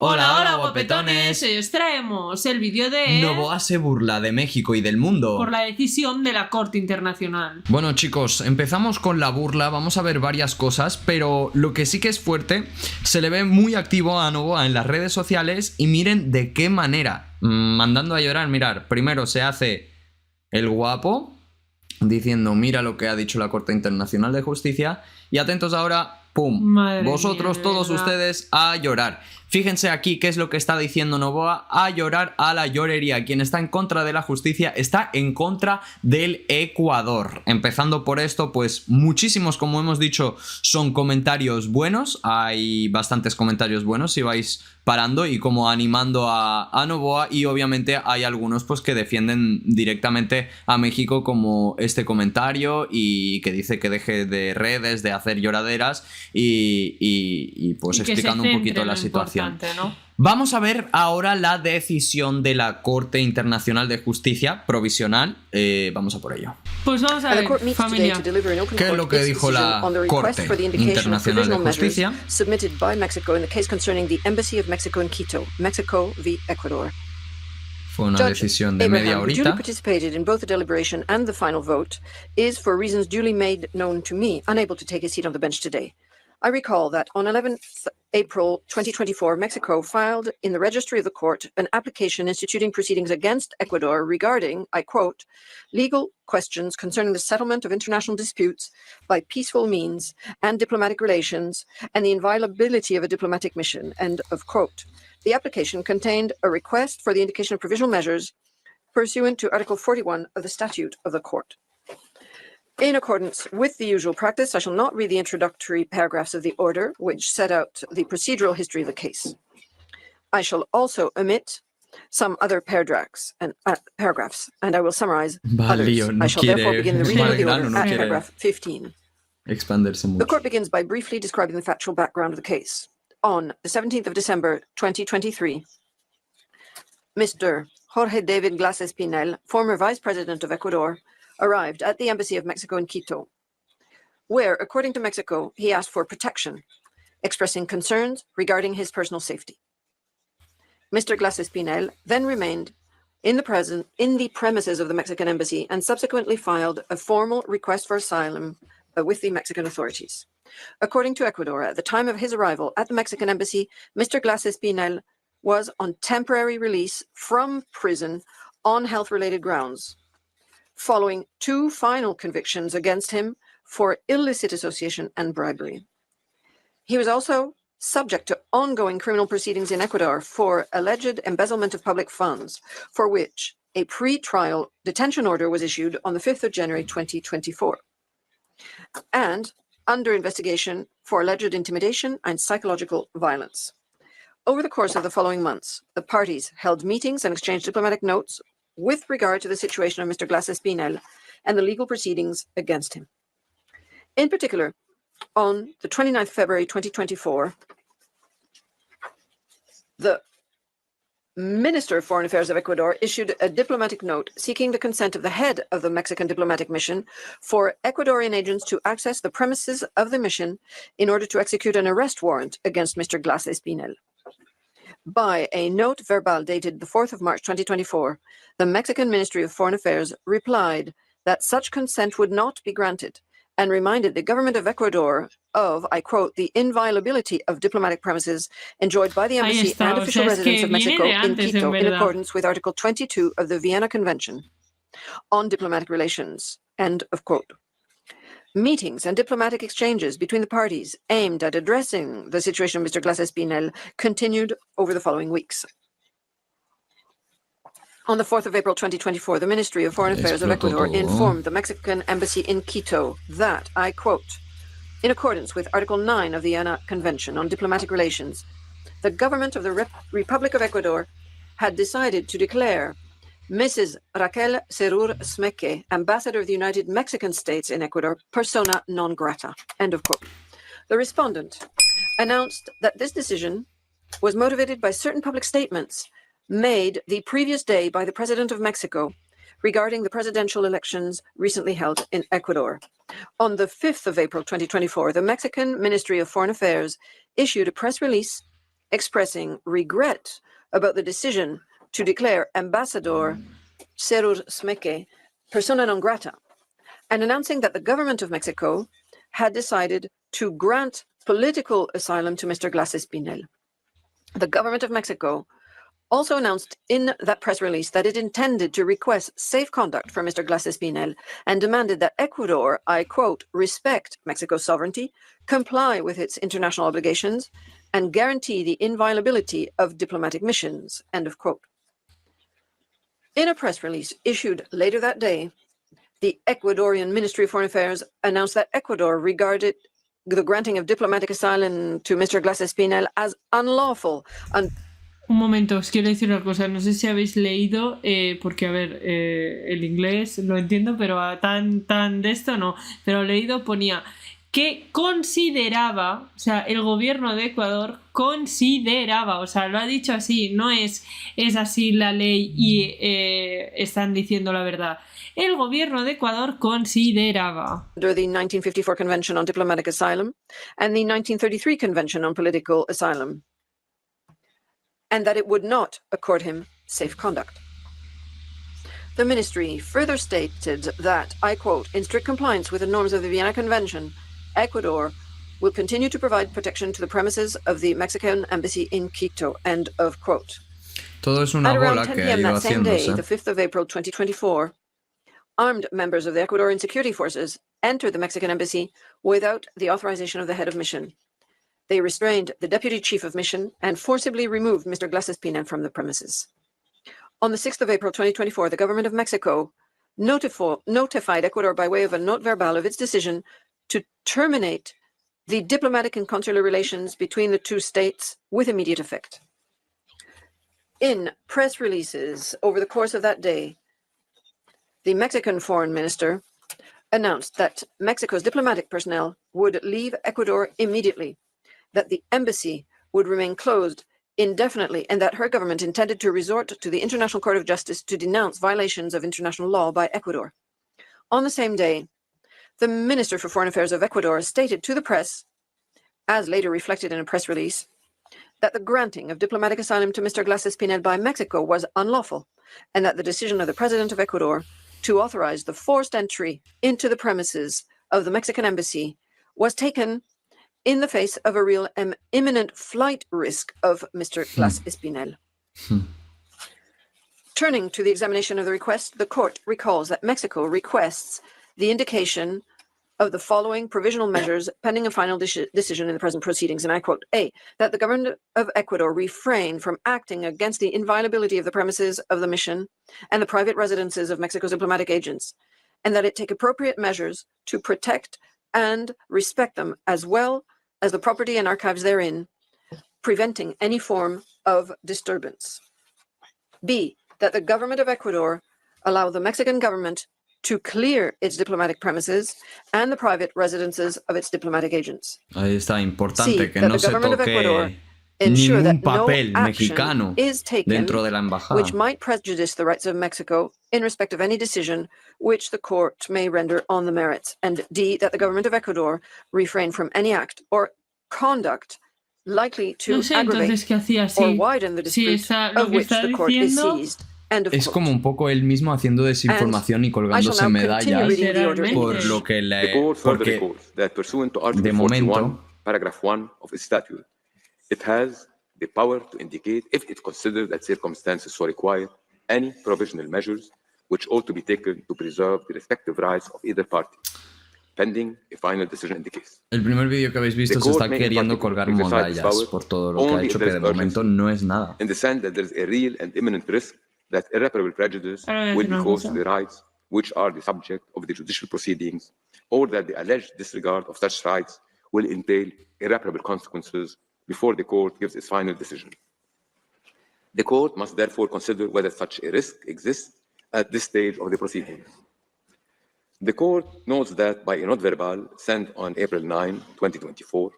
Hola, hola, guapetones. Os traemos el vídeo de... Noboa se burla de México y del mundo por la decisión de la Corte Internacional. Bueno, chicos, empezamos con la burla. Vamos a ver varias cosas, pero lo que sí que es fuerte, se le ve muy activo a Noboa en las redes sociales. Y miren de qué manera, mandando a llorar. Mirar, primero se hace el guapo, diciendo mira lo que ha dicho la Corte Internacional de Justicia. Y atentos ahora, ¡pum! Madre Vosotros, mía, todos ¿verdad? ustedes, a llorar. Fíjense aquí qué es lo que está diciendo Noboa: a llorar, a la llorería. Quien está en contra de la justicia está en contra del Ecuador. Empezando por esto, pues muchísimos, como hemos dicho, son comentarios buenos. Hay bastantes comentarios buenos si vais parando y como animando a Noboa, y obviamente hay algunos pues que defienden directamente a México, como este comentario, y que dice que deje de redes, de hacer lloraderas y pues Y que explicando se un centre poquito en la lo situación. importante, ¿no? Vamos a ver ahora la decisión de la Corte Internacional de Justicia provisional. Vamos a por ello. Pues vamos a ver, familia. ¿Qué es lo que dijo la Corte Internacional de Justicia? Submitted by Mexico in the case concerning the Embassy of Mexico in Quito, Mexico v. Ecuador. Fue una Judge decisión de media Abraham, who duly horita. participated in both the deliberation and the final vote, is, for reasons duly made known to me, unable to take his seat on the bench today. I recall that on 11th April 2024, Mexico filed in the registry of the court an application instituting proceedings against Ecuador regarding, I quote, legal questions concerning the settlement of international disputes by peaceful means and diplomatic relations and the inviolability of a diplomatic mission, end of quote. The application contained a request for the indication of provisional measures pursuant to Article 41 of the Statute of the Court. In accordance with the usual practice, I shall not read the introductory paragraphs of the order, which set out the procedural history of the case. I shall also omit some other paragraphs, and I will summarize others. Lío, no I shall therefore quiere begin the reading va of al the grano, order no at quiere paragraph 15. expandirse The mucho. court begins by briefly describing the factual background of the case. On the 17th of December, 2023, Mr. Jorge David Glases Pinel, former Vice President of Ecuador, arrived at the Embassy of Mexico in Quito, where, according to Mexico, he asked for protection, expressing concerns regarding his personal safety. Mr. Glases Pinel then remained in the premises of the Mexican embassy and subsequently filed a formal request for asylum with the Mexican authorities. According to Ecuador, at the time of his arrival at the Mexican embassy, Mr. Glases Pinel was on temporary release from prison on health-related grounds, following two final convictions against him for illicit association and bribery. He was also subject to ongoing criminal proceedings in Ecuador for alleged embezzlement of public funds, for which a pre-trial detention order was issued on the 5th of January 2024, and under investigation for alleged intimidation and psychological violence. Over the course of the following months, the parties held meetings and exchanged diplomatic notes with regard to the situation of Mr. Glases Pinel and the legal proceedings against him. In particular, on the 29th of February 2024, the Minister of Foreign Affairs of Ecuador issued a diplomatic note seeking the consent of the head of the Mexican diplomatic mission for Ecuadorian agents to access the premises of the mission in order to execute an arrest warrant against Mr. Glases Pinel. By a note verbal dated the 4th of March 2024, the Mexican Ministry of Foreign Affairs replied that such consent would not be granted and reminded the government of Ecuador of, I quote, the inviolability of diplomatic premises enjoyed by the Ahí embassy está, and o official sea, es residents que of viene Mexico de in antes, en Quito in verdad. accordance with Article 22 of the Vienna Convention on Diplomatic Relations, end of quote. Meetings and diplomatic exchanges between the parties aimed at addressing the situation of Mr. Glases Pinel continued over the following weeks. On the 4th of April 2024, the Ministry of Foreign Affairs of Explotó Ecuador todo. informed the Mexican embassy in Quito that, I quote, in accordance with Article 9 of the Vienna Convention on Diplomatic Relations, the government of the Republic of Ecuador had decided to declare Mrs. Raquel Serur Smeke, ambassador of the United Mexican States in Ecuador, persona non grata, end of quote. The respondent announced that this decision was motivated by certain public statements made the previous day by the President of Mexico regarding the presidential elections recently held in Ecuador. On the 5th of April 2024, the Mexican Ministry of Foreign Affairs issued a press release expressing regret about the decision to declare Ambassador Serur Smeke persona non grata, and announcing that the government of Mexico had decided to grant political asylum to Mr. Glass Espinel. The government of Mexico also announced in that press release that it intended to request safe conduct for Mr. Glass Espinel and demanded that Ecuador, I quote, respect Mexico's sovereignty, comply with its international obligations, and guarantee the inviolability of diplomatic missions, end of quote. In a press release issued later that day, the Ecuadorian Ministry of Foreign Affairs announced that Ecuador regarded the granting of diplomatic asylum to Mr. Glass Espinel as unlawful. Un momento, os quiero decir una cosa. No sé si habéis leído, porque, a ver, el inglés lo entiendo, pero tan de esto no. Pero leído ponía que consideraba, o sea, el gobierno de Ecuador consideraba, o sea, lo ha dicho así, no es así la ley y están diciendo la verdad. El gobierno de Ecuador consideraba. Under the 1954 Convention on Diplomatic Asylum and the 1933 Convention on Political Asylum, and that it would not accord him safe conduct. The ministry further stated that, I quote, in strict compliance with the norms of the Vienna Convention, Ecuador will continue to provide protection to the premises of the Mexican embassy in Quito, end of quote. Todo es una bola que ha ido haciéndose. The 5th of April 2024, armed members of the Ecuadorian security forces entered the Mexican embassy without the authorization of the head of mission. They restrained the deputy chief of mission and forcibly removed Mr. Glass Espinel from the premises. On the 6th of April 2024, the government of Mexico notified Ecuador by way of a note verbal of its decision to terminate the diplomatic and consular relations between the two states with immediate effect. In press releases over the course of that day, the Mexican foreign minister announced that Mexico's diplomatic personnel would leave Ecuador immediately, that the embassy would remain closed indefinitely, and that her government intended to resort to the International Court of Justice to denounce violations of international law by Ecuador. On the same day, the Minister for Foreign Affairs of Ecuador stated to the press, as later reflected in a press release, that the granting of diplomatic asylum to Mr. Glass Espinel by Mexico was unlawful, and that the decision of the President of Ecuador to authorize the forced entry into the premises of the Mexican embassy was taken in the face of a real and imminent flight risk of Mr. Glass Espinel. Turning to the examination of the request, the court recalls that Mexico requests the indication of the following provisional measures pending a final decision in the present proceedings, and I quote, A, that the government of Ecuador refrain from acting against the inviolability of the premises of the mission and the private residences of Mexico's diplomatic agents, and that it take appropriate measures to protect and respect them, as well as the property and archives therein, preventing any form of disturbance. B, that the government of Ecuador allow the Mexican government to clear its diplomatic premises and the private residences of its diplomatic agents. Ahí está, importante C, que that no the se government of Ecuador toque ensure ningún that no papel action mexicano is taken dentro de la embajada. which might prejudice the rights of Mexico in respect of any decision which the court may render on the merits. And D, that the government of Ecuador refrain from any act or conduct likely to No sé aggravate entonces qué hacía or así. widen the Si dispute está, lo of que which está the court is diciendo seized. End of Es quote. como un poco él mismo haciendo desinformación y I shall colgándose now medallas continue reading the order in por English. lo que The le... court further Porque recalls that pursuant to de Article 41, momento paragraph 1 of its statute, it has the power to indicate, if it considers that circumstances so require, any provisional measures which ought to be taken to preserve the respective rights of either party, pending a final decision in the case. el primer vídeo que habéis visto The se está court may queriendo in particular colgar exercise its medallas power por todo lo que ha only hecho, if que there de is momento urgency, no es nada. in the sense that there is a real and imminent risk that irreparable prejudice Ahora voy a will decir be una caused cosa. to the rights which are the subject of the judicial proceedings, or that the alleged disregard of such rights will entail irreparable consequences before the court gives its final decision. The court must therefore consider whether such a risk exists at this stage of the proceedings. The court notes that by a note verbal sent on April 9, 2024,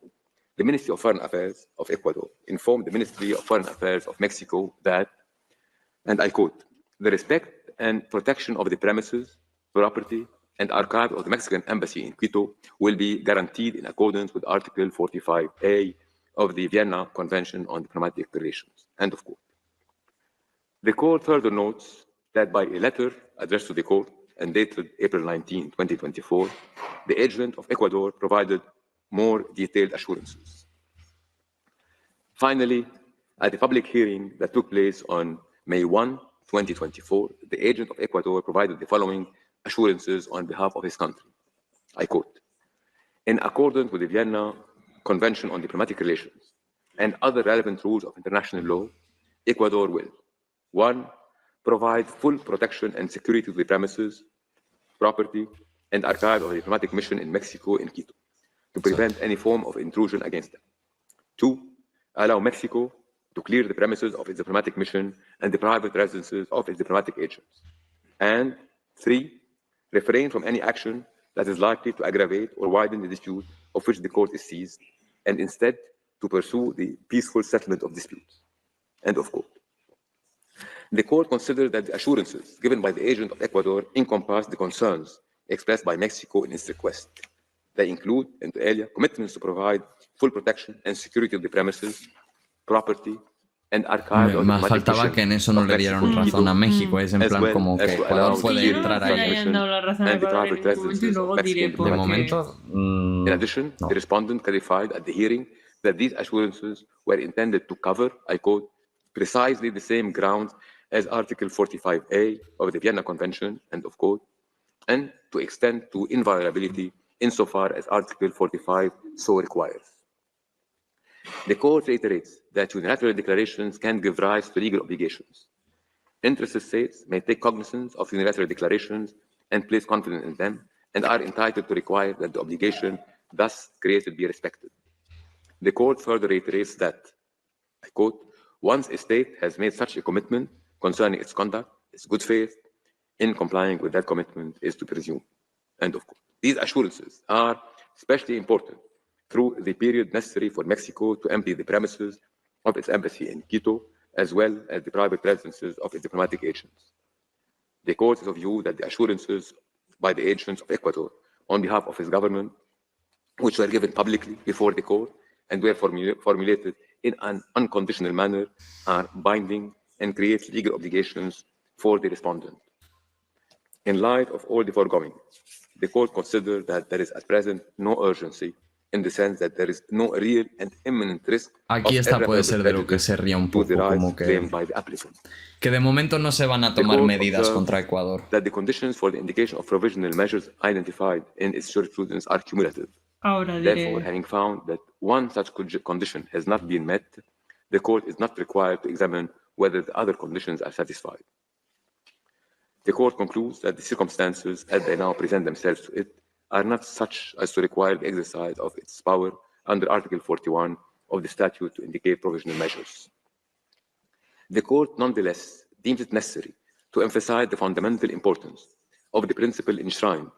the Ministry of Foreign Affairs of Ecuador informed the Ministry of Foreign Affairs of Mexico that, and I quote, the respect and protection of the premises, property, and archive of the Mexican Embassy in Quito will be guaranteed in accordance with Article 45A of the Vienna Convention on Diplomatic Relations. End of quote. The court further notes that by a letter addressed to the court and dated April 19, 2024, the agent of Ecuador provided more detailed assurances. Finally, at the public hearing that took place on May 1, 2024, the agent of Ecuador provided the following assurances on behalf of his country. I quote, "In accordance with the Vienna Convention on Diplomatic Relations and other relevant rules of international law, Ecuador will, 1, provide full protection and security to the premises, property, and archive of the diplomatic mission in Mexico in Quito to prevent any form of intrusion against them. 2, allow Mexico to clear the premises of its diplomatic mission and the private residences of its diplomatic agents. And 3, refrain from any action that is likely to aggravate or widen the dispute of which the court is seized, and instead to pursue the peaceful settlement of disputes." End of quote. The court considered that the assurances given by the agent of Ecuador encompass the concerns expressed by Mexico in its request. They include, inter alia, commitments to provide full protection and security of the premises, property, and archive of Más diplomatic faltaba mission que en eso no of le Mexico dieron in Quito, razón a México. Es en as plan well como as que to Ecuador allow puede clear entrar que le ahí. hayan dado la razón a and the Ecuador en private ningún momento y residences luego of Mexican diré De por diplomatic qué. momento, In addition, no. the respondent clarified at the hearing that these assurances were intended to cover, I quote, "precisely the same grounds as Article 45A of the Vienna Convention," end of quote, and to extend to inviolability insofar as Article 45 so requires. The court reiterates that unilateral declarations can give rise to legal obligations. Interested states may take cognizance of unilateral declarations and place confidence in them, and are entitled to require that the obligation thus created be respected. The court further reiterates that, I quote, "once a state has made such a commitment concerning its conduct, its good faith in complying with that commitment is to presume." End of quote. These assurances are especially important through the period necessary for Mexico to empty the premises of its embassy in Quito, as well as the private residences of its diplomatic agents. The court is of view that the assurances by the agents of Ecuador on behalf of his government, which were given publicly before the court and were formulated in an unconditional manner, are binding and create legal obligations for the respondent. In light of all the foregoing, the court considered that there is at present no urgency, in the sense that there is no real and imminent risk Aquí of esta puede irreparable ser de lo que prejudice se ría un to the poco, como rights que, claimed by the applicant. que de momento no se van a The tomar court medidas observed contra Ecuador. that the conditions for the indication of provisional measures identified in its jurisprudence are cumulative. Ahora Therefore, diré. having found that one such condition has not been met, the court is not required to examine whether the other conditions are satisfied. The court concludes that the circumstances as they now present themselves to it are not such as to require the exercise of its power under Article 41 of the statute to indicate provisional measures. The court nonetheless deems it necessary to emphasize the fundamental importance of the principle enshrined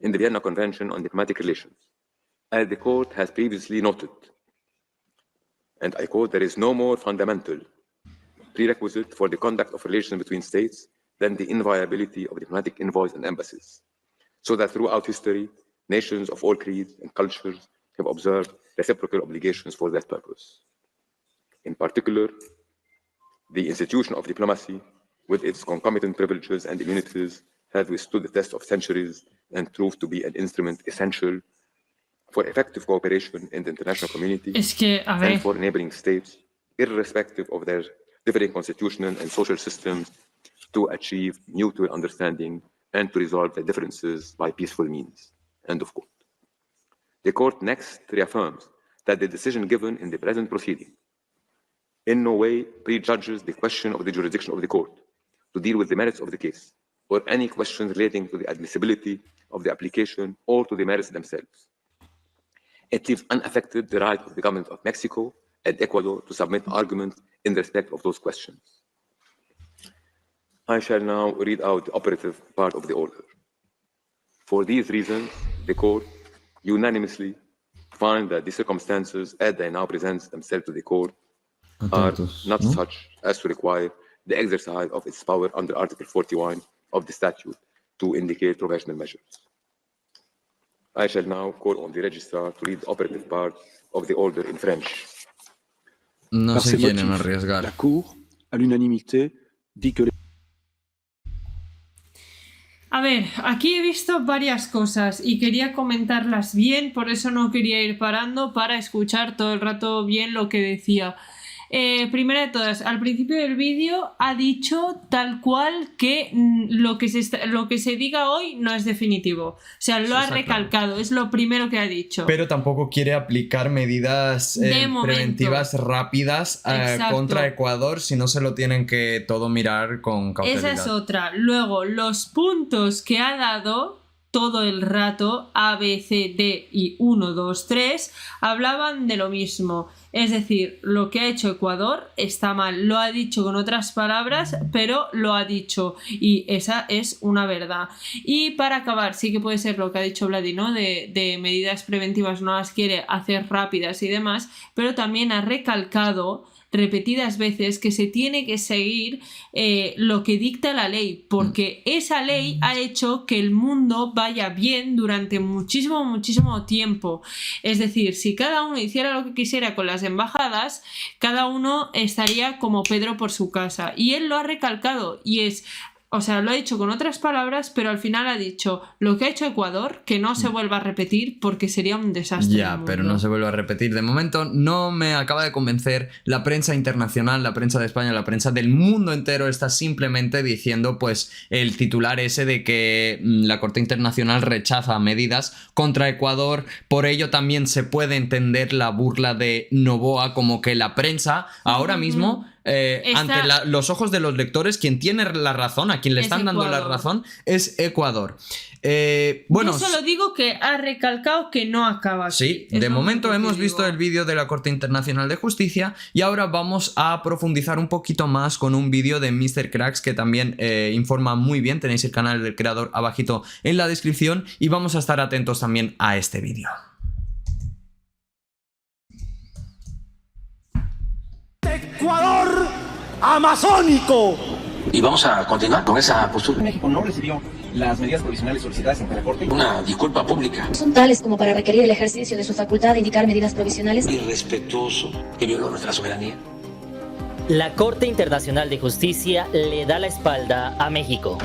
in the Vienna Convention on Diplomatic Relations. As the court has previously noted, and I quote, "there is no more fundamental prerequisite for the conduct of relations between states than the inviolability of diplomatic envoys and embassies, so that throughout history, nations of all creeds and cultures have observed reciprocal obligations for that purpose. In particular, the institution of diplomacy, with its concomitant privileges and immunities, has withstood the test of centuries and proved to be an instrument essential for effective cooperation in the international community Es que, a and ver, for enabling states, irrespective of their differing constitutional and social systems, to achieve mutual understanding and to resolve their differences by peaceful means." End of quote. The court next reaffirms that the decision given in the present proceeding in no way prejudges the question of the jurisdiction of the court to deal with the merits of the case or any questions relating to the admissibility of the application or to the merits themselves. It leaves unaffected the right of the government of Mexico and Ecuador to submit arguments in respect of those questions. I shall now read out the operative part of the order. For these reasons, the court unanimously find that the circumstances as they now present themselves to the court are Atentos, not ¿no? such as to require the exercise of its power under Article 41 of the statute to indicate provisional measures. I shall now call on the registrar to read the operative part of the order in French. No Par se ces quieren motifs, arriesgar. la Cour, à l'unanimité, dit que A ver, aquí he visto varias cosas y quería comentarlas bien, por eso no quería ir parando para escuchar todo el rato bien lo que decía. Primera de todas, al principio del vídeo ha dicho tal cual que lo que se diga hoy no es definitivo. O sea, lo ha recalcado, es lo primero que ha dicho. Pero tampoco quiere aplicar medidas De momento. preventivas rápidas Exacto. contra Ecuador, si no se lo tienen que todo mirar con cautelidad. Esa es otra. Luego, los puntos que ha dado todo el rato, A, B, C, D y 1, 2, 3, hablaban de lo mismo. Es decir, lo que ha hecho Ecuador está mal. Lo ha dicho con otras palabras, pero lo ha dicho. Y esa es una verdad. Y para acabar, sí que puede ser lo que ha dicho Vladi, ¿no? De medidas preventivas no las quiere hacer rápidas y demás, pero también ha recalcado repetidas veces que se tiene que seguir lo que dicta la ley, porque esa ley ha hecho que el mundo vaya bien durante muchísimo tiempo. Es decir, si cada uno hiciera lo que quisiera con las embajadas, cada uno estaría como Pedro por su casa. Y él lo ha recalcado y es... O sea, lo ha dicho con otras palabras, pero al final ha dicho lo que ha hecho Ecuador, que no se vuelva a repetir porque sería un desastre. Ya, pero no se vuelve a repetir. De momento no me acaba de convencer. La prensa internacional, la prensa de España, la prensa del mundo entero está simplemente diciendo pues el titular ese de que la Corte Internacional rechaza medidas contra Ecuador. Por ello también se puede entender la burla de Noboa, como que la prensa ahora mismo... ante los ojos de los lectores, quien tiene la razón, a quien le están dando la razón, es Ecuador. Bueno, yo solo digo que ha recalcado que no acaba aquí. Sí, de momento hemos visto el vídeo de la Corte Internacional de Justicia y ahora vamos a profundizar un poquito más con un vídeo de Mr. Cracks que también informa muy bien. Tenéis el canal del creador abajito en la descripción y vamos a estar atentos también a este vídeo. Ecuador amazónico. Y vamos a continuar con esa postura. México no recibió las medidas provisionales solicitadas ante la Corte. Una disculpa pública. Son tales como para requerir el ejercicio de su facultad de indicar medidas provisionales. Irrespetuoso, que violó nuestra soberanía. La Corte Internacional de Justicia le da la espalda a México.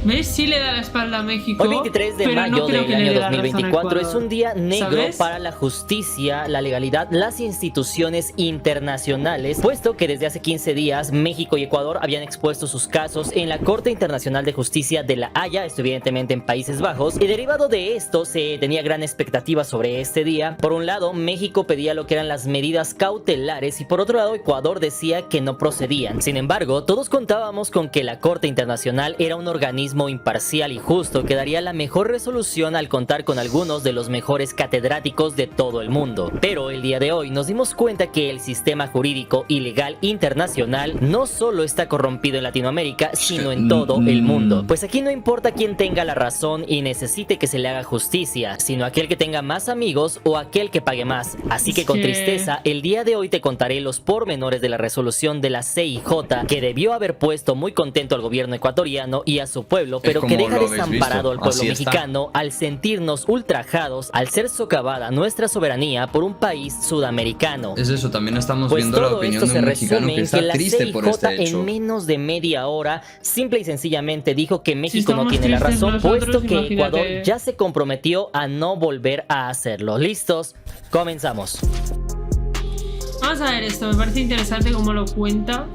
¿Ves? Sí le da la espalda a México. Hoy 23 de pero mayo no creo del que le año dé la razón a 2024 es Ecuador. un día negro ¿Sabes? para la justicia, la legalidad, las instituciones internacionales, puesto que desde hace 15 días México y Ecuador habían expuesto sus casos en la Corte Internacional de Justicia de La Haya, esto evidentemente en Países Bajos, y derivado de esto se tenía gran expectativa sobre este día. Por un lado, México pedía lo que eran las medidas cautelares y por otro lado Ecuador decía que no procedían. Sin embargo, todos contábamos con que la Corte Internacional era un organismo imparcial y justo que daría la mejor resolución al contar con algunos de los mejores catedráticos de todo el mundo. Pero el día de hoy nos dimos cuenta que el sistema jurídico y legal internacional no solo está corrompido en Latinoamérica, sino en todo el mundo. Pues aquí no importa quién tenga la razón y necesite que se le haga justicia, sino aquel que tenga más amigos o aquel que pague más. Así que con tristeza, el día de hoy te contaré los pormenores de la resolución de la CIJ, que debió haber puesto muy contento al gobierno ecuatoriano y a su pueblo, pero que deja desamparado al pueblo mexicano al sentirnos ultrajados al ser socavada nuestra soberanía por un país sudamericano. Es eso, también estamos Pues viendo la todo opinión esto de un se mexicano resume que en está que la triste CIJ por este hecho. en menos de media hora simple y sencillamente dijo que México no estamos tiene la tristes razón, nosotros, puesto que imagínate. Ecuador ya se comprometió a no volver a hacerlo. ¿Listos? Comenzamos. Vamos a ver esto, me parece interesante cómo lo cuenta.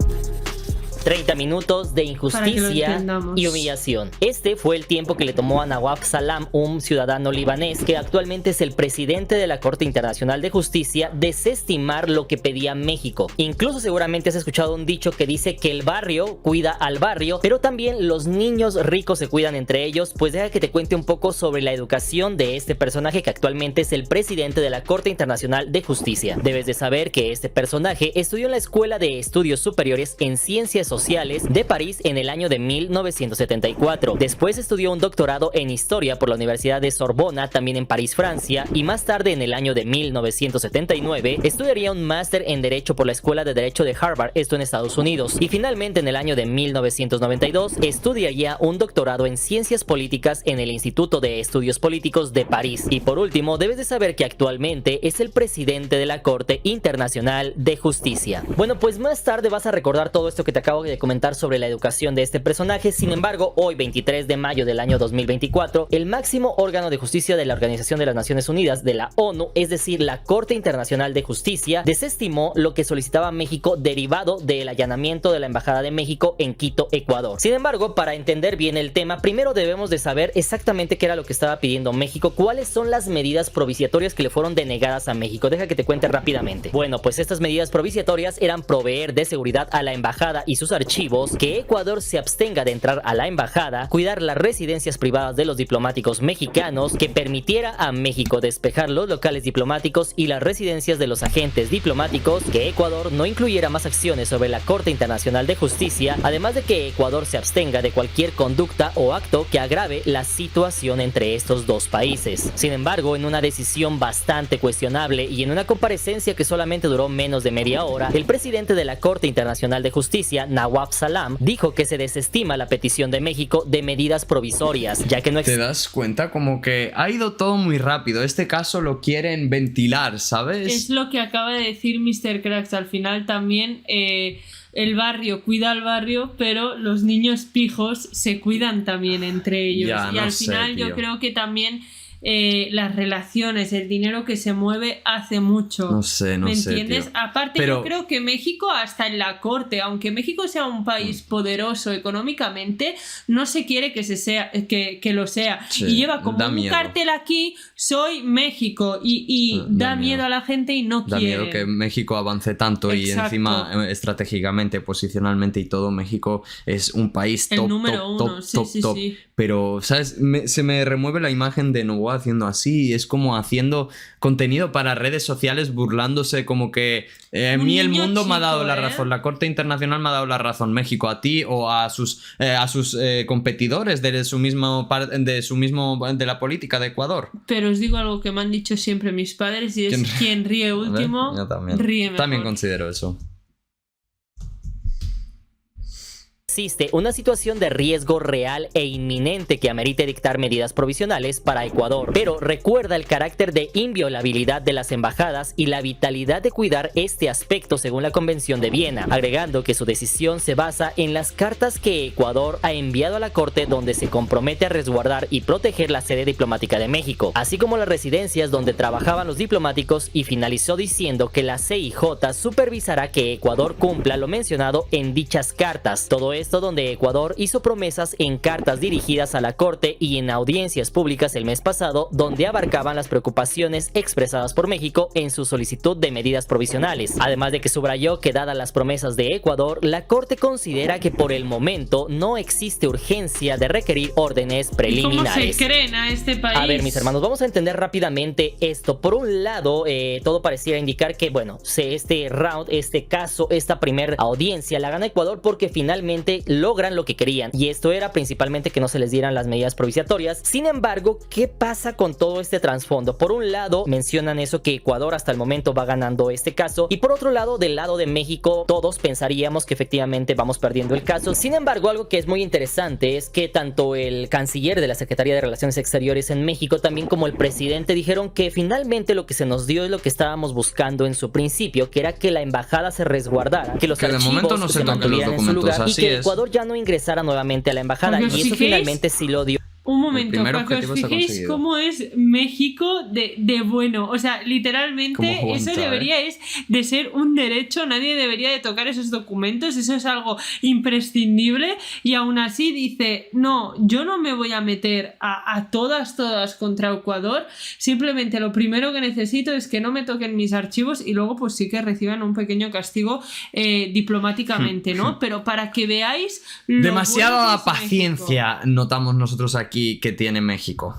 30 minutos de Para que lo injusticia entendamos. y humillación. Este fue el tiempo que le tomó a Nawaf Salam, un ciudadano libanés que actualmente es el presidente de la Corte Internacional de Justicia, desestimar lo que pedía México. Incluso seguramente has escuchado un dicho que dice que el barrio cuida al barrio, pero también los niños ricos se cuidan entre ellos. Pues deja que te cuente un poco sobre la educación de este personaje que actualmente es el presidente de la Corte Internacional de Justicia. Debes de saber que este personaje estudió en la Escuela de Estudios Superiores en Ciencias Sociales de París en el año de 1974. Después estudió un doctorado en Historia por la Universidad de Sorbona, también en París, Francia, y más tarde, en el año de 1979, estudiaría un máster en Derecho por la Escuela de Derecho de Harvard, esto en Estados Unidos, y finalmente en el año de 1992 estudiaría un doctorado en Ciencias Políticas en el Instituto de Estudios Políticos de París. Y por último, debes de saber que actualmente es el presidente de la Corte Internacional de Justicia. Bueno, pues más tarde vas a recordar todo esto que te acabo de comentar sobre la educación de este personaje. Sin embargo, hoy, 23 de mayo del año 2024, el máximo órgano de justicia de la Organización de las Naciones Unidas, de la ONU, es decir, la Corte Internacional de Justicia, desestimó lo que solicitaba México derivado del allanamiento de la Embajada de México en Quito, Ecuador. Sin embargo, para entender bien el tema, primero debemos de saber exactamente qué era lo que estaba pidiendo México, cuáles son las medidas provisorias que le fueron denegadas a México. Deja que te cuente rápidamente. Bueno, pues estas medidas provisorias eran proveer de seguridad a la embajada y sus archivos, que Ecuador se abstenga de entrar a la embajada, cuidar las residencias privadas de los diplomáticos mexicanos, que permitiera a México despejar los locales diplomáticos y las residencias de los agentes diplomáticos, que Ecuador no incluyera más acciones sobre la Corte Internacional de Justicia, además de que Ecuador se abstenga de cualquier conducta o acto que agrave la situación entre estos dos países. Sin embargo, en una decisión bastante cuestionable y en una comparecencia que solamente duró menos de media hora, el presidente de la Corte Internacional de Justicia, Nawaf Salam, dijo que se desestima la petición de México de medidas provisorias, ya que no ¿Te das cuenta? Como que ha ido todo muy rápido. Este caso lo quieren ventilar, ¿sabes? Es lo que acaba de decir Mr. Cracks. Al final también el barrio cuida al barrio, pero los niños pijos se cuidan también entre ellos. Ya, y no al sé, final tío. yo creo que también las relaciones, el dinero que se mueve hace mucho. No sé, ¿Me sé, entiendes? tío. Aparte, Pero- yo creo que México, hasta en la corte, aunque México sea un país poderoso económicamente, no se quiere que que lo sea. Sí, y lleva como da un miedo. cartel aquí: soy México, y Da da miedo miedo. a la gente y no Da quiere. miedo que México avance tanto y Exacto. encima estratégicamente, posicionalmente y todo, México es un país El top, número top, uno, top, sí, top, sí, top. sí. Pero, ¿sabes? Se me remueve la imagen de Novoa haciendo así. Es como haciendo contenido para redes sociales burlándose como que a Un mí el niño mundo me ha dado chico, la ¿eh? razón. La Corte Internacional me ha dado la razón. México a ti o a sus competidores de su mismo de la política de Ecuador. Pero os digo algo que me han dicho siempre mis padres, y es: quien ríe último, Yo también. ríe mejor. También considero eso. existe una situación de riesgo real e inminente que amerite dictar medidas provisionales para Ecuador, pero recuerda el carácter de inviolabilidad de las embajadas y la vitalidad de cuidar este aspecto según la Convención de Viena, agregando que su decisión se basa en las cartas que Ecuador ha enviado a la Corte, donde se compromete a resguardar y proteger la sede diplomática de México, así como las residencias donde trabajaban los diplomáticos, y finalizó diciendo que la CIJ supervisará que Ecuador cumpla lo mencionado en dichas cartas. Todo esto donde Ecuador hizo promesas en cartas dirigidas a la Corte y en audiencias públicas el mes pasado, donde abarcaban las preocupaciones expresadas por México en su solicitud de medidas provisionales. Además de que subrayó que, dadas las promesas de Ecuador, la Corte considera que por el momento no existe urgencia de requerir órdenes preliminares. ¿Cómo se creen a este país? A ver, mis hermanos, vamos a entender rápidamente esto. Por un lado, todo pareciera indicar que, bueno, este round, este caso, esta primera audiencia la gana Ecuador porque finalmente logran lo que querían, y esto era principalmente que no se les dieran las medidas provisionales. Sin embargo, ¿qué pasa con todo este trasfondo? Por un lado, mencionan eso, que Ecuador hasta el momento va ganando este caso, y por otro lado, del lado de México, todos pensaríamos que efectivamente vamos perdiendo el caso. Sin embargo, algo que es muy interesante es que tanto el canciller de la Secretaría de Relaciones Exteriores en México, también como el presidente, dijeron que finalmente lo que se nos dio es lo que estábamos buscando en su principio, que era que la embajada se resguardara, que los Que de archivos momento no se toquen los mantuvieran en su documentos, lugar, y así que es. Ecuador ya no ingresara nuevamente a la embajada, Porque y si eso fijéis- finalmente sí lo dio. Un momento, primer para que os objetivo está fijéis conseguido. cómo es México de bueno. O sea, literalmente Cómo aguanta, eso debería es de ser un derecho. Nadie debería de tocar esos documentos. Eso es algo imprescindible. Y aún así dice: no, yo no me voy a meter a todas contra Ecuador. Simplemente lo primero que necesito es que no me toquen mis archivos, y luego pues sí que reciban un pequeño castigo diplomáticamente, ¿no? Pero para que veáis lo Demasiada bueno que es paciencia México. notamos nosotros aquí que tiene México.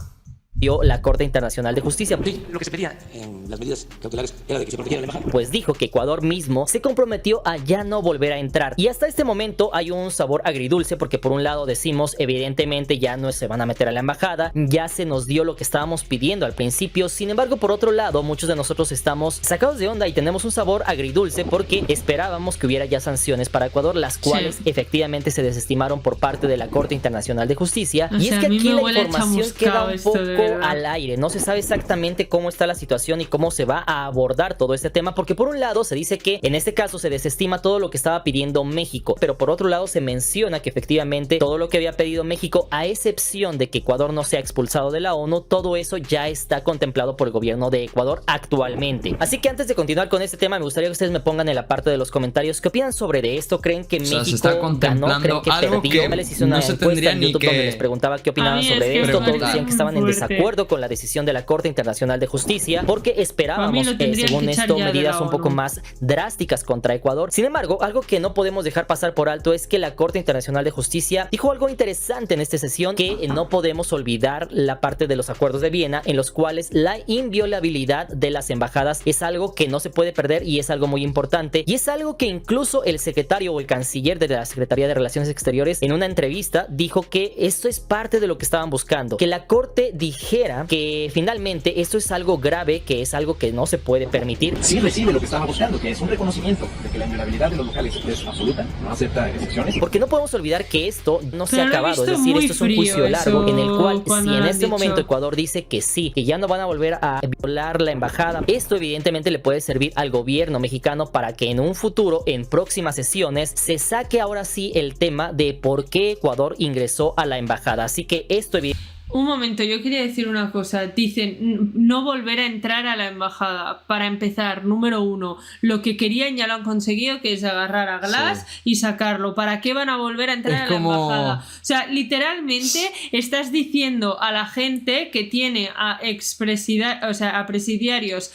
la Corte Internacional de Justicia. Sí, lo que se pedía en las medidas cautelares era de que se protegiera la embajada. Pues dijo que Ecuador mismo se comprometió a ya no volver a entrar. Y hasta este momento hay un sabor agridulce porque por un lado decimos evidentemente ya no se van a meter a la embajada, ya se nos dio lo que estábamos pidiendo al principio. Sin embargo, por otro lado, muchos de nosotros estamos sacados de onda y tenemos un sabor agridulce porque esperábamos que hubiera ya sanciones para Ecuador, las cuales efectivamente se desestimaron por parte de la Corte Internacional de Justicia. Y es que aquí la información queda un poco al aire. No se sabe exactamente cómo está la situación y cómo se va a abordar todo este tema, porque por un lado se dice que en este caso se desestima todo lo que estaba pidiendo México, pero por otro lado se menciona que efectivamente todo lo que había pedido México, a excepción de que Ecuador no sea expulsado de la ONU, todo eso ya está contemplado por el gobierno de Ecuador actualmente. Así que antes de continuar con este tema, me gustaría que ustedes me pongan en la parte de los comentarios qué opinan sobre esto. ¿Creen que México se está contemplando ganó? ¿Creen que algo perdió? Que les hice una no se encuesta en YouTube que... donde les preguntaba qué opinaban sobre esto. Todos decían que estaban en desacuerdo con la decisión de la Corte Internacional de Justicia porque esperábamos, según esto, medidas un poco más drásticas contra Ecuador. Sin embargo, algo que no podemos dejar pasar por alto es que la Corte Internacional de Justicia dijo algo interesante en esta sesión, que no podemos olvidar la parte de los acuerdos de Viena, en los cuales la inviolabilidad de las embajadas es algo que no se puede perder y es algo muy importante, y es algo que incluso el secretario o el canciller de la Secretaría de Relaciones Exteriores en una entrevista dijo que esto es parte de lo que estaban buscando, que la Corte dijera que finalmente esto es algo grave, que es algo que no se puede permitir. Sí recibe lo que estaba buscando, que es un reconocimiento de que la inviolabilidad de los locales es absoluta, no acepta excepciones. Porque no podemos olvidar que esto no se ha acabado, es decir, esto es un juicio largo en el cual si en este momento Ecuador dice que sí, que ya no van a volver a violar la embajada, esto evidentemente le puede servir al gobierno mexicano para que en un futuro, en próximas sesiones, se saque ahora sí el tema de por qué Ecuador ingresó a la embajada. Así que esto evidentemente... Un momento, yo quería decir una cosa. Dicen no volver a entrar a la embajada. Para empezar, número uno, lo que querían ya lo han conseguido, que es agarrar a Glass y sacarlo. ¿Para qué van a volver a entrar a la embajada? O sea, literalmente estás diciendo a la gente que tiene a a presidiarios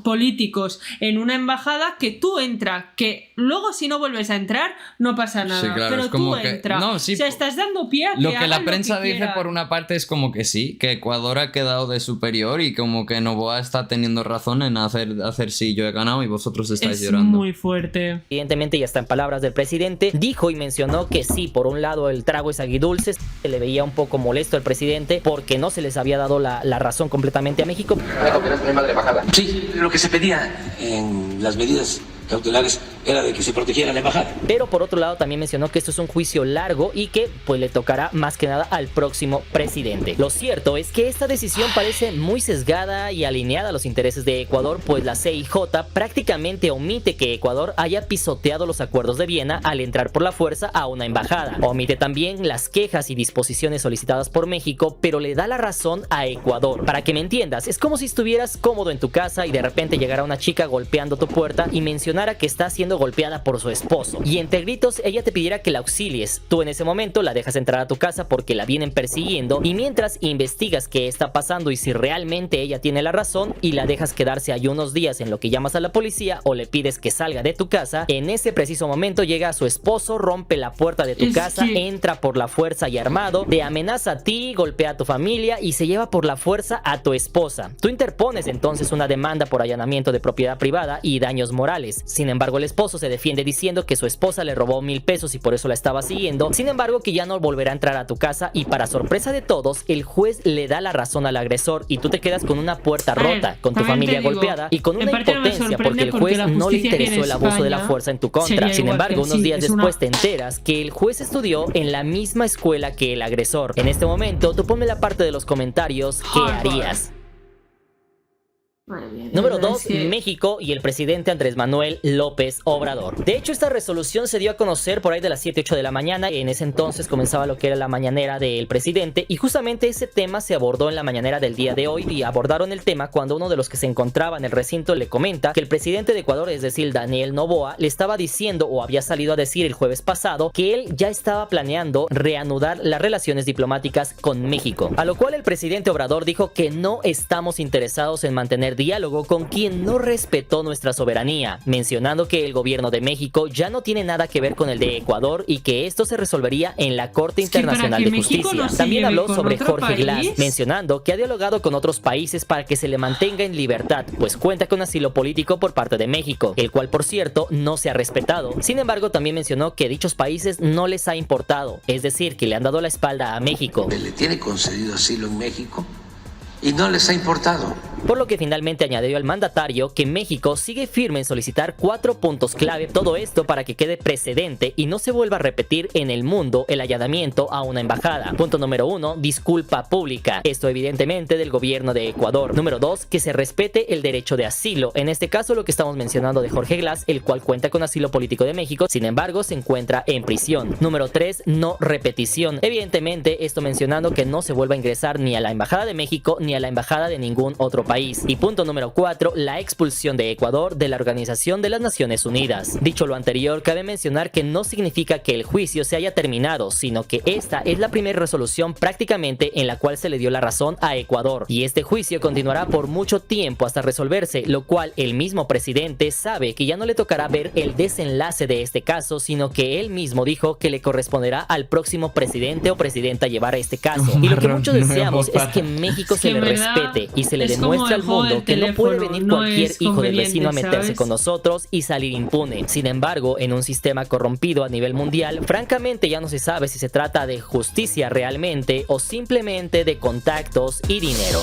políticos en una embajada que tú entras, que luego si no vuelves a entrar no pasa nada. Sí, claro, pero es como tú que... entras. No, sí, o sea, estás dando pie a que lo que la hagan prensa lo que dice quieran. por una parte es como que sí, que Ecuador ha quedado de superior y como que Noboa está teniendo razón en hacer sí, yo he ganado y vosotros estáis llorando. Es muy fuerte. Evidentemente, y hasta en palabras del presidente, dijo y mencionó que sí, por un lado el trago es agridulce, se le veía un poco molesto al presidente porque no se les había dado la razón completamente a México. Sí, lo que se pedía en las medidas cautelares era de que se protegiera la embajada. Pero por otro lado también mencionó que esto es un juicio largo y que pues le tocará más que nada al próximo presidente. Lo cierto es que esta decisión parece muy sesgada y alineada a los intereses de Ecuador, pues la CIJ prácticamente omite que Ecuador haya pisoteado los acuerdos de Viena al entrar por la fuerza a una embajada. Omite también las quejas y disposiciones solicitadas por México, pero le da la razón a Ecuador. Para que me entiendas, es como si estuvieras cómodo en tu casa y de repente llegara una chica golpeando tu puerta y mencionara que está siendo golpeada por su esposo y entre gritos ella te pidiera que la auxilies. Tú en ese momento la dejas entrar a tu casa porque la vienen persiguiendo y mientras investigas qué está pasando y si realmente ella tiene la razón y la dejas quedarse ahí unos días en lo que llamas a la policía o le pides que salga de tu casa, en ese preciso momento llega su esposo, rompe la puerta de tu casa, entra por la fuerza y armado, te amenaza a ti, golpea a tu familia y se lleva por la fuerza a tu esposa. Tú interpones entonces una demanda por allanamiento de propiedad privada y daños morales. Sin embargo, el esposo se defiende diciendo que su esposa le robó 1,000 pesos y por eso la estaba siguiendo. Sin embargo, que ya no volverá a entrar a tu casa y para sorpresa de todos, el juez le da la razón al agresor y tú te quedas con una puerta rota, con tu familia golpeada y con una impotencia porque el juez no le interesó el abuso de la fuerza en tu contra. Sin embargo, unos días después te enteras que el juez estudió en la misma escuela que el agresor. En este momento, tú ponme la parte de los comentarios, ¿qué harías? Número 2, México y el presidente Andrés Manuel López Obrador. De hecho, esta resolución se dio a conocer por ahí de las 7-8 de la mañana. En ese entonces comenzaba lo que era la mañanera del presidente y justamente ese tema se abordó en la mañanera del día de hoy y abordaron el tema cuando uno de los que se encontraba en el recinto le comenta que el presidente de Ecuador, es decir, Daniel Noboa, le estaba diciendo o había salido a decir el jueves pasado que él ya estaba planeando reanudar las relaciones diplomáticas con México. A lo cual el presidente Obrador dijo que no estamos interesados en mantener tener diálogo con quien no respetó nuestra soberanía, mencionando que el gobierno de México ya no tiene nada que ver con el de Ecuador y que esto se resolvería en la Corte Internacional de Justicia. También habló sobre Jorge Glass, mencionando que ha dialogado con otros países para que se le mantenga en libertad, pues cuenta con asilo político por parte de México, el cual por cierto no se ha respetado. Sin embargo, también mencionó que dichos países no les ha importado, es decir, que le han dado la espalda a México. Le tiene concedido asilo en México y no les ha importado. Por lo que finalmente añadió el mandatario que México sigue firme en solicitar 4 puntos clave, todo esto para que quede precedente y no se vuelva a repetir en el mundo el allanamiento a una embajada. Punto número 1, disculpa pública. Esto evidentemente del gobierno de Ecuador. Número 2, que se respete el derecho de asilo. En este caso lo que estamos mencionando de Jorge Glass, el cual cuenta con asilo político de México, sin embargo se encuentra en prisión. Número 3, no repetición. Evidentemente esto mencionando que no se vuelva a ingresar ni a la embajada de México ni a la embajada de ningún otro país. Y punto número 4, la expulsión de Ecuador de la Organización de las Naciones Unidas. Dicho lo anterior, cabe mencionar que no significa que el juicio se haya terminado, sino que esta es la primera resolución prácticamente en la cual se le dio la razón a Ecuador. Y este juicio continuará por mucho tiempo hasta resolverse, lo cual el mismo presidente sabe que ya no le tocará ver el desenlace de este caso, sino que él mismo dijo que le corresponderá al próximo presidente o presidenta llevar este caso. Y lo que muchos deseamos es que México se le respete y se le demuestre al mundo que no puede venir cualquier hijo del vecino a meterse, ¿sabes?, con nosotros y salir impune. Sin embargo, en un sistema corrompido a nivel mundial, francamente ya no se sabe si se trata de justicia realmente o simplemente de contactos y dinero.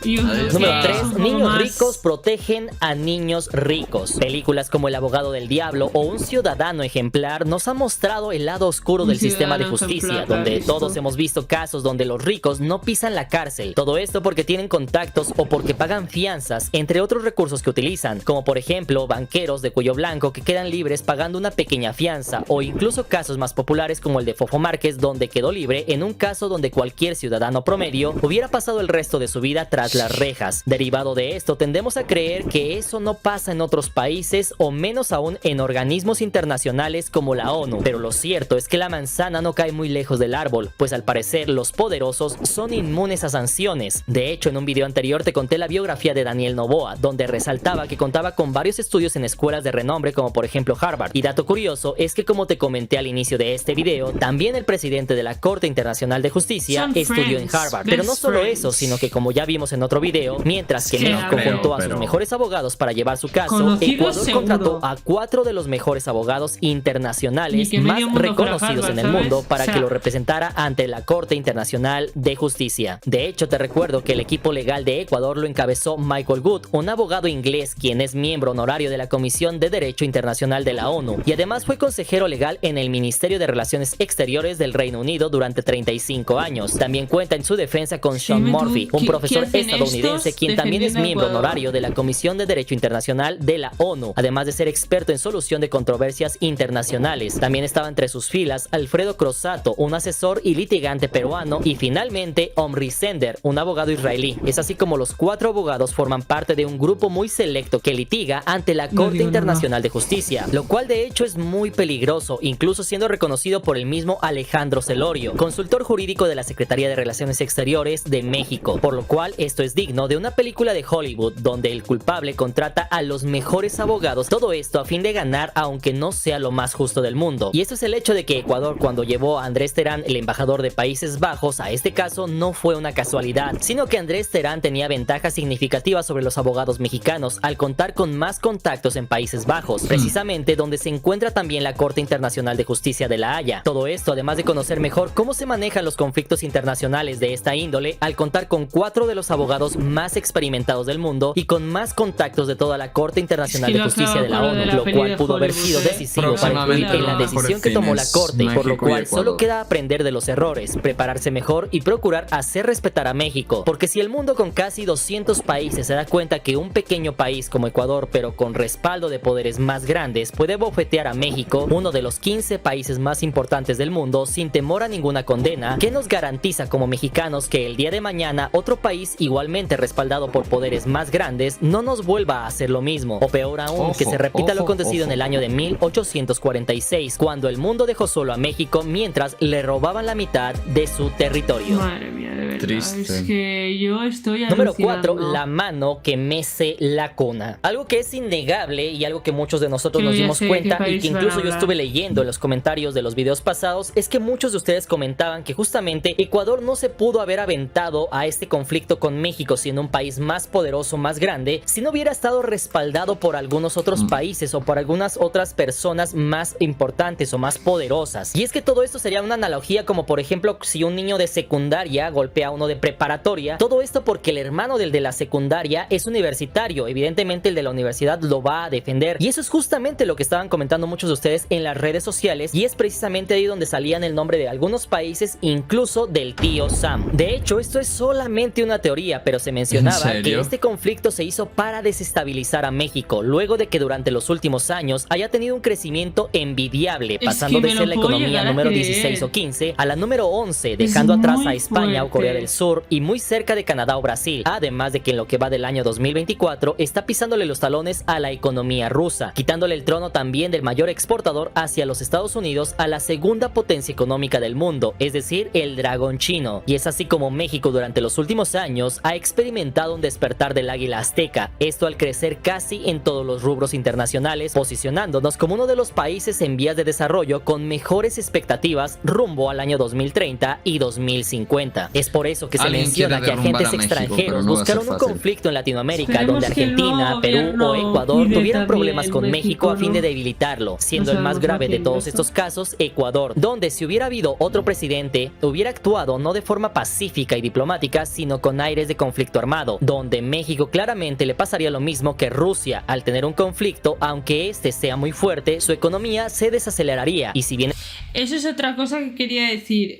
Número 3. Niños ricos protegen a niños ricos. Películas como El abogado del diablo o Un ciudadano ejemplar nos han mostrado el lado oscuro del sistema de justicia, donde todos hemos visto casos donde los ricos no pisan la cárcel. Todo esto porque tienen contactos o porque pagan fianzas, entre otros recursos que utilizan, como por ejemplo banqueros de cuello blanco que quedan libres pagando una pequeña fianza, o incluso casos más populares como el de Fofo Márquez, donde quedó libre en un caso donde cualquier ciudadano promedio hubiera pasado el resto de su vida tras las rejas. Derivado de esto, tendemos a creer que eso no pasa en otros países o menos aún en organismos internacionales como la ONU, pero lo cierto es que la manzana no cae muy lejos del árbol, pues al parecer los poderosos son inmunes a sanciones. De hecho, en un video anterior te conté la biografía de Daniel Noboa, donde resaltaba que contaba con varios estudios en escuelas de renombre como por ejemplo Harvard. Y dato curioso es que, como te comenté al inicio de este video, también el presidente de la Corte Internacional de Justicia estudió en Harvard. Pero no solo eso, sino que, como ya vimos en otro video, mientras que México juntó a sus mejores abogados para llevar su caso, Ecuador contrató a 4 de los mejores abogados internacionales más reconocidos en el mundo para que lo representara ante la Corte Internacional de Justicia. De hecho, te recuerdo que el equipo legal de Ecuador lo encabezó Michael Good, un abogado inglés quien es miembro honorario de la Comisión de Derecho Internacional de la ONU y además fue consejero legal en el Ministerio de Relaciones Exteriores del Reino Unido durante 35 años. También cuenta en su defensa con Sean Murphy, un profesor estadounidense quien también es miembro honorario de la Comisión de Derecho Internacional de la ONU, además de ser experto en solución de controversias internacionales. También estaba entre sus filas Alfredo Crossato, un asesor y litigante peruano, y finalmente Omri Sender, un abogado israelí. Es así como los 4 abogados forman parte de un grupo muy selecto que litiga ante la Corte Internacional de Justicia, lo cual de hecho es muy peligroso, incluso siendo reconocido por el mismo Alejandro Celorio, consultor jurídico de la Secretaría de Relaciones Exteriores de México, por lo cual esto es digno de una película de Hollywood donde el culpable contrata a los mejores abogados, todo esto a fin de ganar aunque no sea lo más justo del mundo. Y esto es el hecho de que Ecuador, cuando llevó a Andrés Terán, el embajador de Países Bajos, a este caso no fue una casualidad, sino que Andrés Terán tenía ventajas significativas sobre los abogados mexicanos al contar con más contactos en Países Bajos, precisamente donde se encuentra también la Corte Internacional de Justicia de La Haya. Todo esto además de conocer mejor cómo se manejan los conflictos internacionales de esta índole al contar con 4 de los abogados más experimentados del mundo y con más contactos de toda la Corte Internacional de Justicia de la ONU, lo cual pudo haber sido decisivo para influir en la decisión que tomó la Corte, por lo cual solo queda aprender de los errores, prepararse mejor y procurar hacer respetar a México, porque si el mundo con casi 200 países se da cuenta que un pequeño país como Ecuador, pero con respaldo de poderes más grandes, puede bofetear a México, uno de los 15 países más importantes del mundo, sin temor a ninguna condena, ¿qué nos garantiza como mexicanos que el día de mañana otro país igualmente respaldado por poderes más grandes no nos vuelva a hacer lo mismo? O peor aún, que se repita lo acontecido en el año de 1846, cuando el mundo dejó solo a México mientras le robaban la mitad de su territorio. Madre mía, de verdad. Triste. Es que yo estoy Número 4, alucinando. la mano que mece la cuna. Algo que es innegable y algo que muchos de nosotros Que nos ya dimos sé cuenta qué y país que van a incluso yo hablar. estuve leyendo en los comentarios de los videos pasados, es que muchos de ustedes comentaban que justamente Ecuador no se pudo haber aventado a este conflicto con México siendo un país más poderoso, más grande, si no hubiera estado respaldado por algunos otros países o por algunas otras personas más importantes o más poderosas. Y es que todo esto sería una analogía como por ejemplo si un niño de secundaria golpea a uno de preparatoria, todo esto porque el hermano del de la secundaria es universitario, evidentemente el de la universidad lo va a defender, y eso es justamente lo que estaban comentando muchos de ustedes en las redes sociales, y es precisamente ahí donde salían el nombre de algunos países, incluso del tío Sam. De hecho, esto es solamente una teoría, pero se mencionaba que este conflicto se hizo para desestabilizar a México, luego de que durante los últimos años haya tenido un crecimiento envidiable, pasando de ser la economía número 16 o 15 a la número 11, dejando atrás a España o Corea del Sur y muy cerca de Canadá o Brasil, además de que en lo que va del año 2024 está pisándole los talones a la economía rusa, quitándole el trono también del mayor exportador hacia los Estados Unidos a la segunda potencia económica del mundo, es decir, el dragón chino. Y es así como México durante los últimos años ha experimentado un despertar del águila azteca, esto al crecer casi en todos los rubros internacionales, posicionándonos como uno de los países en vías de desarrollo con mejores expectativas rumbo al año 2030 y 2050. Es por eso que se menciona que agentes extranjeros buscaron un conflicto en Latinoamérica, Esperemos donde que el nuevo Argentina, Perú gobierno o Ecuador cuide tuvieran también problemas con México a fin de ¿no? debilitarlo, siendo No el más sabemos grave a de quién todos esto. estos casos Ecuador, donde si hubiera habido otro presidente, hubiera actuado no de forma pacífica y diplomática, sino con aires de conflicto armado, donde México claramente le pasaría lo mismo que Rusia. Al tener un conflicto, aunque este sea muy fuerte, su economía se desaceleraría, y si bien Eso es otra cosa que quería decir.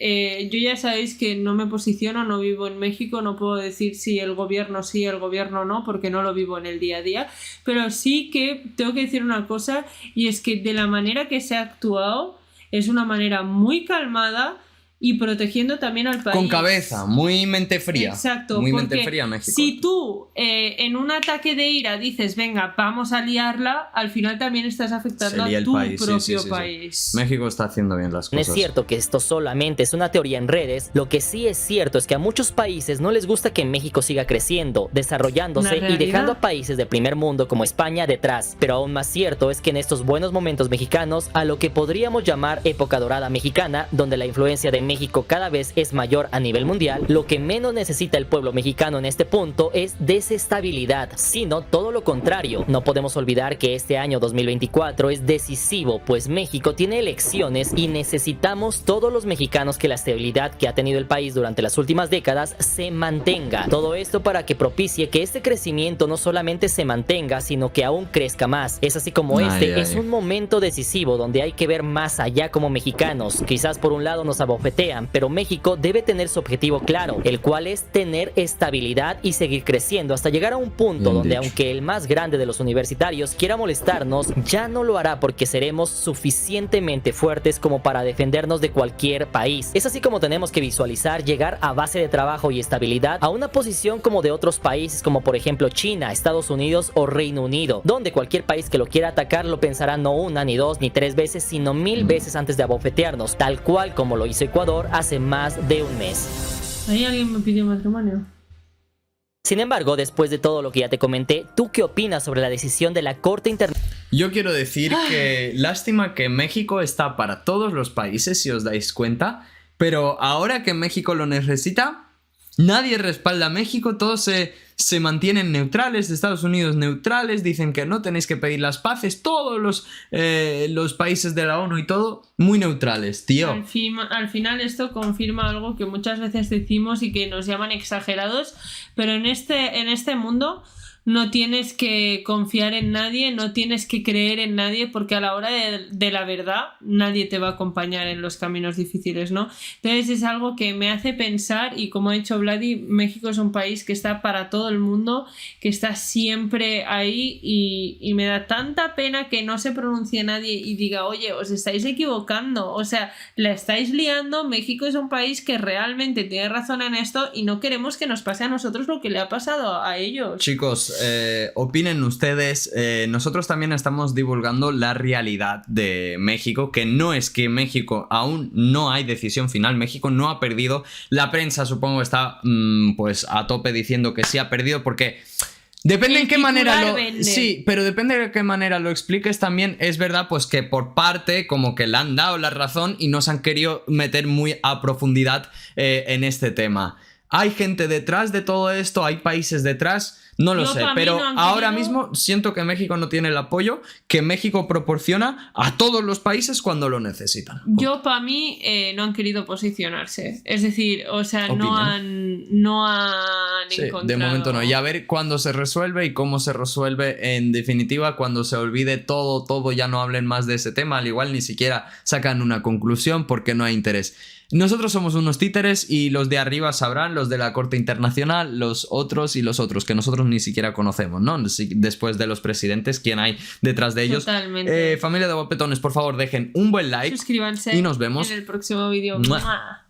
Yo ya sabéis que no me posiciono, no vivo en México, no puedo decir si el gobierno sí, el gobierno no, porque no lo vivo en el día a día, pero sí que tengo que decir una cosa, y es que de la manera que se ha actuado es una manera muy calmada y protegiendo también al país. Con cabeza, muy mente fría. Exacto, muy porque mente fría México. si tú en un ataque de ira dices, venga, vamos a liarla, al final también estás afectando a tu propio país. México está haciendo bien las no cosas. es cierto que esto solamente es una teoría en redes, lo que sí es cierto es que a muchos países no les gusta que México siga creciendo, desarrollándose y dejando a países del primer mundo como España detrás. Pero aún más cierto es que en estos buenos momentos mexicanos, a lo que podríamos llamar época dorada mexicana, donde la influencia de México cada vez es mayor a nivel mundial, lo que menos necesita el pueblo mexicano en este punto es desestabilidad, sino todo lo contrario. No podemos olvidar que este año 2024 es decisivo, pues México tiene elecciones y necesitamos todos los mexicanos que la estabilidad que ha tenido el país durante las últimas décadas se mantenga. Todo esto para que propicie que este crecimiento no solamente se mantenga, sino que aún crezca más. Es así como es un momento decisivo donde hay que ver más allá como mexicanos. Quizás por un lado nos abofetean, pero México debe tener su objetivo claro, el cual es tener estabilidad y seguir creciendo hasta llegar a un punto donde aunque el más grande de los universitarios quiera molestarnos, ya no lo hará porque seremos suficientemente fuertes como para defendernos de cualquier país. Es así como tenemos que visualizar llegar a base de trabajo y estabilidad a una posición como de otros países como por ejemplo China, Estados Unidos o Reino Unido, donde cualquier país que lo quiera atacar lo pensará no una, ni dos, ni tres veces, sino 1000 veces antes de abofetearnos, tal cual como lo hizo Ecuador hace más de un mes. Ahí alguien me pidió matrimonio. Sin embargo, después de todo lo que ya te comenté, ¿tú qué opinas sobre la decisión de la Corte Internacional? Yo quiero decir que lástima que México está para todos los países, si os dais cuenta, pero ahora que México lo necesita, nadie respalda a México, todos se mantienen neutrales, Estados Unidos neutrales, dicen que no tenéis que pedir las paces, todos los países de la ONU y todo, muy neutrales, tío. Al final esto confirma algo que muchas veces decimos y que nos llaman exagerados, pero en este mundo no tienes que confiar en nadie, no tienes que creer en nadie, porque a la hora de la verdad nadie te va a acompañar en los caminos difíciles, ¿no? Entonces es algo que me hace pensar, y como ha dicho Vladi, México es un país que está para todo el mundo, que está siempre ahí, y me da tanta pena que no se pronuncie nadie y diga, oye, os estáis equivocando, o sea, la estáis liando, México es un país que realmente tiene razón en esto y no queremos que nos pase a nosotros lo que le ha pasado a ellos. Chicos, opinen ustedes. Nosotros también estamos divulgando la realidad de México, que no es que México aún no hay decisión final, México no ha perdido. La prensa supongo está pues a tope diciendo que sí ha perdido porque... Depende en qué manera lo... vende. Sí, pero depende de qué manera lo expliques también. Es verdad pues que por parte como que le han dado la razón y no se han querido meter muy a profundidad en este tema. ¿Hay gente detrás de todo esto? ¿Hay países detrás? No lo sé, pero ahora mismo siento que México no tiene el apoyo que México proporciona a todos los países cuando lo necesitan. Yo, para mí, no han querido posicionarse. Es decir, o sea, no han encontrado... De momento no. Y a ver cuándo se resuelve y cómo se resuelve en definitiva cuando se olvide todo, ya no hablen más de ese tema. Al igual ni siquiera sacan una conclusión porque no hay interés. Nosotros somos unos títeres y los de arriba sabrán, los de la Corte Internacional, los otros y los otros que nosotros ni siquiera conocemos, ¿no? Después de los presidentes, quién hay detrás de ellos. Totalmente. Familia de guapetones, por favor, dejen un buen like. Suscríbanse y nos vemos en el próximo vídeo. ¡Mua!